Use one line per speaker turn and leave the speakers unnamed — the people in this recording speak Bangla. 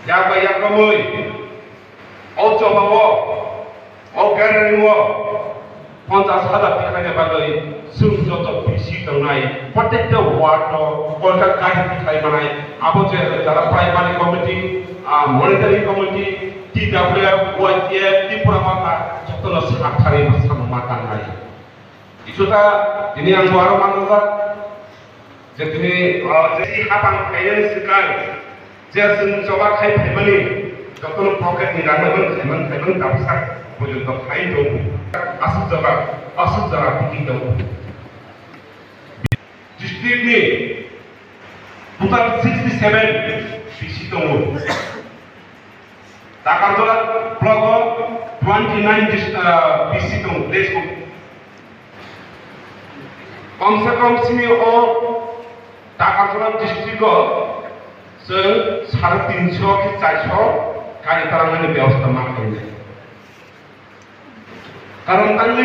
ya bayar kemui, coba garing পঞ্চাশ হাজার টাকা বাগৈ जों যত কৃষি দংনাই প্রত্যেকটা ওয়ার্ড কলকাতা গাড়ি পিঠাই বানাই আবো যে যারা primary committee monitoring committee TWF YTF Tripura মাতা যত সাতখারি মাতা নাই কিছুটা দিনে আं আরো মানবা যে দিনে যে হাবাং খাইয়ে সিকাই যে जों জবা খাই ফাইমানি যত পকেটনি রান্নাগন খাইমান দাবসা পর্যন্ত খাই দং asal jarak tinggi dong. District ni total 67 visi dong. Takar dolar blok 29 visi dong. Desko. Kom se kom sini takar dolar district ko se 350 ke 400 kali tarangan ni ব্যবস্থা মাখা হয়ে কারণ তাহলে